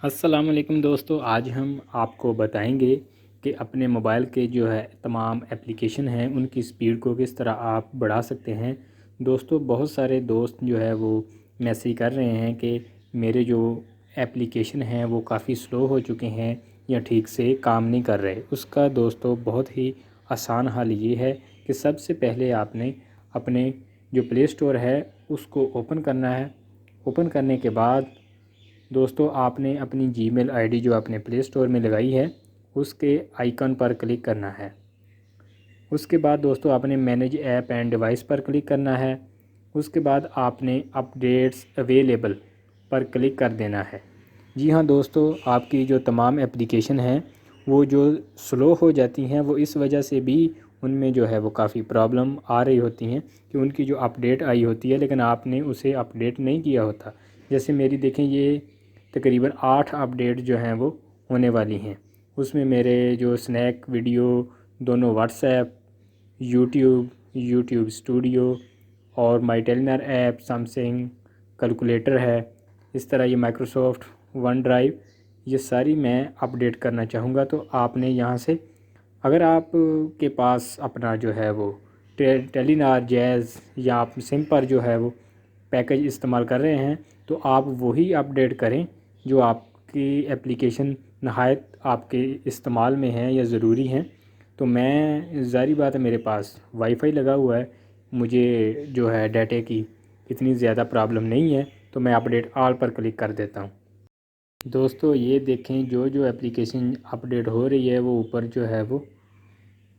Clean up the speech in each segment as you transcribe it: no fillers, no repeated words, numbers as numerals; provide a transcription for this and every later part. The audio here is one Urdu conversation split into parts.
السلام علیکم دوستو، آج ہم آپ کو بتائیں گے کہ اپنے موبائل کے جو ہے تمام اپلیکیشن ہیں ان کی سپیڈ کو کس طرح آپ بڑھا سکتے ہیں۔ دوستو، بہت سارے دوست جو ہے وہ میسیج کر رہے ہیں کہ میرے جو اپلیکیشن ہیں وہ کافی سلو ہو چکے ہیں یا ٹھیک سے کام نہیں کر رہے۔ اس کا دوستو بہت ہی آسان حل یہ ہے کہ سب سے پہلے آپ نے اپنے جو پلے اسٹور ہے اس کو اوپن کرنا ہے۔ اوپن کرنے کے بعد دوستو آپ نے اپنی جی میل آئی ڈی جو آپ نے پلے اسٹور میں لگائی ہے اس کے آئیکن پر کلک کرنا ہے۔ اس کے بعد دوستو آپ نے manage app and device per click کرنا ہے۔ اس کے بعد آپ نے اپ ڈیٹس اویلیبل پر کلک کر دینا ہے۔ جی ہاں دوستو، آپ کی جو تمام اپلیکیشن ہیں وہ جو سلو ہو جاتی ہیں وہ اس وجہ سے بھی ان میں جو ہے وہ کافی پرابلم آ رہی ہوتی ہیں کہ ان کی جو اپ ڈیٹ آئی ہوتی ہے لیکن آپ نے اسے اپ ڈیٹ نہیں کیا ہوتا۔ جیسے میری دیکھیں، یہ تقریباً 8 اپ ڈیٹ جو ہیں وہ ہونے والی ہیں۔ اس میں میرے جو اسنیک ویڈیو دونوں، واٹس ایپ، یوٹیوب اسٹوڈیو اور مائی ٹیلنر ایپ، سیمسنگ کیلکولیٹر ہے، اس طرح یہ مائکروسافٹ ون ڈرائیو، یہ ساری میں اپ ڈیٹ کرنا چاہوں گا۔ تو آپ نے یہاں سے، اگر آپ کے پاس اپنا جو ہے وہ ٹیلینار جیز یا آپ سم پر جو ہے وہ پیکج استعمال کر رہے ہیں تو آپ وہی اپ ڈیٹ کریں جو آپ کی اپلیکیشن نہایت آپ کے استعمال میں ہیں یا ضروری ہیں۔ تو میں، ظاہری بات ہے، میرے پاس وائی فائی لگا ہوا ہے، مجھے جو ہے ڈیٹا کی اتنی زیادہ پرابلم نہیں ہے، تو میں اپ ڈیٹ آل پر کلک کر دیتا ہوں۔ دوستو یہ دیکھیں، جو اپلیکیشن اپ ڈیٹ ہو رہی ہے وہ اوپر جو ہے وہ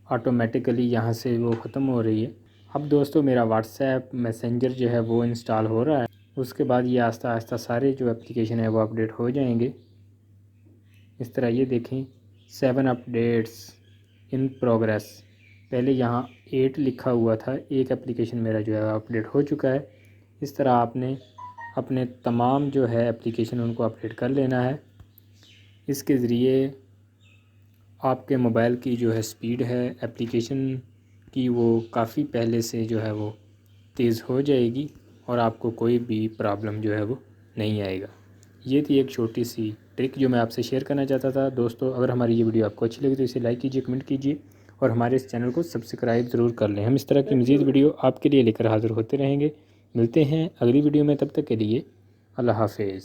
آٹومیٹیکلی یہاں سے وہ ختم ہو رہی ہے۔ اب دوستو میرا واٹس ایپ میسنجر جو ہے وہ انسٹال ہو رہا ہے۔ اس کے بعد یہ آہستہ آہستہ سارے جو اپلیکیشن ہے وہ اپ ڈیٹ ہو جائیں گے۔ اس طرح یہ دیکھیں 7 اپ ڈیٹس ان پروگریس، پہلے یہاں 8 لکھا ہوا تھا، ایک اپلیکیشن میرا جو ہے اپ ڈیٹ ہو چکا ہے۔ اس طرح آپ نے اپنے تمام جو ہے اپلیکیشن ان کو اپ ڈیٹ کر لینا ہے۔ اس کے ذریعے آپ کے موبائل کی جو ہے سپیڈ ہے اپلیکیشن کی وہ کافی پہلے سے جو ہے وہ تیز ہو جائے گی اور آپ کو کوئی بھی پرابلم جو ہے وہ نہیں آئے گا۔ یہ تھی ایک چھوٹی سی ٹرک جو میں آپ سے شیئر کرنا چاہتا تھا۔ دوستو اگر ہماری یہ ویڈیو آپ کو اچھی لگی تو اسے لائک کیجیے، کمنٹ کیجیے اور ہمارے اس چینل کو سبسکرائب ضرور کر لیں۔ ہم اس طرح کی مزید ویڈیو آپ کے لیے لے کر حاضر ہوتے رہیں گے۔ ملتے ہیں اگلی ویڈیو میں، تب تک کے لیے اللہ حافظ۔